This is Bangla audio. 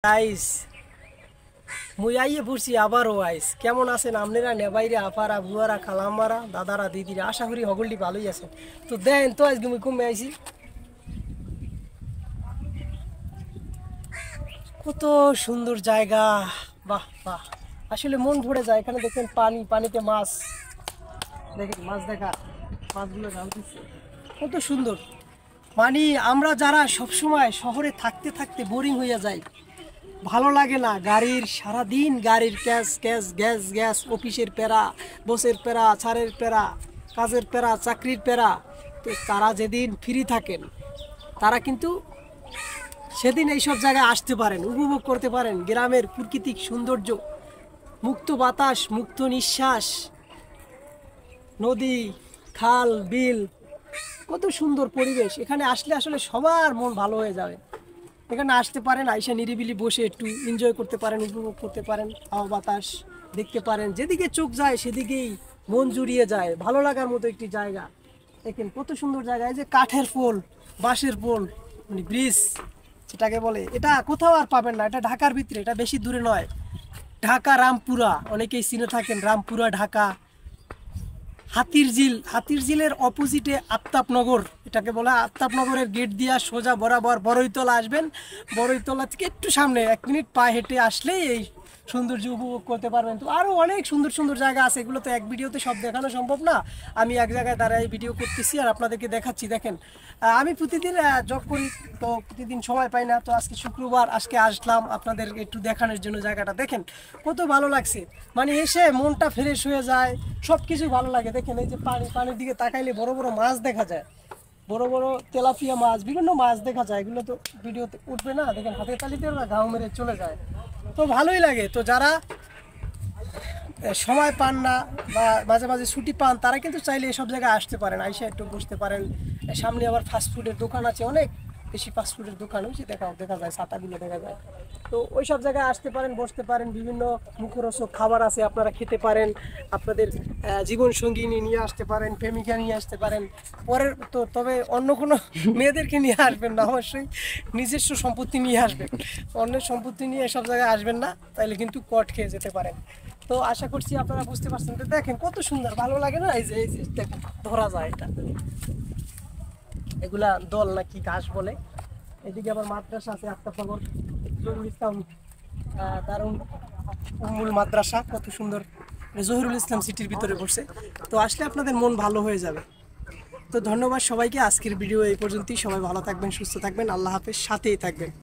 গাইস মুই আইয়ে পড়ছি আবারও আইস কেমন আছেন আপনারা নেবাইরে আপারা বুয়ারা খালামারা দাদারা দিদিরা আশা করি সকলটি ভালোই আছেন। তো দেন তো আজকে মুই কমে আইছি কত সুন্দর জায়গা। বাহ বাহ, আসলে মন ভরে যায়। এখানে দেখেন পানি, পানিতে মাছ, দেখেন মাছ দেখা, মাছগুলো নামতেছে কত সুন্দর। মানে আমরা যারা সবসময় শহরে থাকতে থাকতে বোরিং হইয়া যাই, ভালো লাগে না, গাড়ির সারাদিন গাড়ির ক্যাশ ক্যাশ গ্যাস গ্যাস, অফিসের প্যারা, বসের প্যারা, ছাড়ের প্যারা, কাজের প্যারা, চাকরির প্যারা। তো তারা যেদিন ফ্রি থাকেন তারা কিন্তু সেদিন এইসব জায়গায় আসতে পারেন, উপভোগ করতে পারেন গ্রামের প্রাকৃতিক সৌন্দর্য, মুক্ত বাতাস, মুক্ত নিঃশ্বাস, নদী, খাল, বিল, কত সুন্দর পরিবেশ। এখানে আসলে আসলে সবার মন ভালো হয়ে যাবে। এখানে আসতে পারেন, আইসা নিরিবিলি বসে একটু এনজয় করতে পারেন, উপভোগ করতে পারেন, হাওয়া বাতাস দেখতে পারেন। যেদিকে চোখ যায় সেদিকেই মন জুড়িয়ে যায়, ভালো লাগার মতো একটি জায়গা। দেখেন কত সুন্দর জায়গা। এই যে কাঠের পোল, বাঁশের পোল, মানে ব্রিজ যেটাকে বলে, এটা কোথাও আর পাবেন না। এটা ঢাকার ভিতরে, এটা বেশি দূরে নয়। ঢাকা রামপুরা, অনেকেই চিনে থাকেন রামপুরা ঢাকা। হাতির ঝিল, হাতির ঝিলের অপোজিটে আফতাবনগর, এটাকে বলা আফতাবনগরের গেট দিয়া সোজা বরাবর বড়ইতলা আসবেন। বড়ইতলা থেকে একটু সামনে 1 মিনিট পায়ে হেঁটে আসলেই এই সৌন্দর্য উপভোগ করতে পারবেন। তো আরও অনেক সুন্দর সুন্দর জায়গা আছে, এগুলো তো এক ভিডিওতে সব দেখানো সম্ভব না। আমি এক জায়গায় দাঁড়াই ভিডিও করতেছি আর আপনাদেরকে দেখাচ্ছি। দেখেন আমি প্রতিদিন জব করি, তো প্রতিদিন সময় পাই না। তো আজকে শুক্রবার, আজকে আসলাম আপনাদের একটু দেখানোর জন্য জায়গাটা। দেখেন কত ভালো লাগছে, মানে এসে মনটা ফ্রেশ হয়ে যায়, সব কিছু ভালো লাগে। দেখেন এই যে পানি, পানির দিকে তাকাইলে বড় বড় মাছ দেখা যায়, বড় বড় তেলাপিয়া মাছ, বিভিন্ন মাছ দেখা যায়। এগুলো তো ভিডিওতে উঠবে না, দেখেন হাতে তালিতে ওরা ঘাও মেরে চলে যায়। তো ভালোই লাগে। তো যারা সময় পান না বা মাঝে মাঝে ছুটি পান, তারা কিন্তু চাইলে এসব জায়গায় আসতে পারেন, আইসা একটু বসতে পারেন। সামনে আবার ফাস্টফুডের দোকান আছে, অনেক বেশি ফাস্টফুডের দোকান হয়েছে, দেখা যায়, ছাতাগুলো দেখা যায়। তো ওই সব জায়গায় আসতে পারেন, বসতে পারেন, বিভিন্ন মুখরোচক খাবার আছে, আপনারা খেতে পারেন। আপনাদের জীবনসঙ্গী নিয়ে আসতে পারেন, প্রেমিকা নিয়ে আসতে পারেন। পরের তো তবে অন্য কোনো মেয়েদেরকে নিয়ে আসবেন না, অবশ্যই নিজস্ব সম্পত্তি নিয়ে আসবেন। অন্যের সম্পত্তি নিয়ে এসব জায়গায় আসবেন না, তাইলে কিন্তু কট খেয়ে যেতে পারেন। তো আশা করছি আপনারা বুঝতে পারছেন। তো দেখেন কত সুন্দর, ভালো লাগে না? এই যে দেখেন ধরা যায়, এটা এগুলা দল নাকি ঘাস বলে। এদিকে আবার মাদ্রাসা আছে, আফতাবনগর জহুরুল ইসলাম দারুন উম্মুল মাদ্রাসা, কত সুন্দর, জহুরুল ইসলাম সিটির ভিতরে পড়ছে। তো আসলে আপনাদের মন ভালো হয়ে যাবে। তো ধন্যবাদ সবাইকে। আজকের ভিডিও এই পর্যন্তই। সবাই ভালো থাকবেন, সুস্থ থাকবেন, আল্লাহ হাফেজ, সাথেই থাকবেন।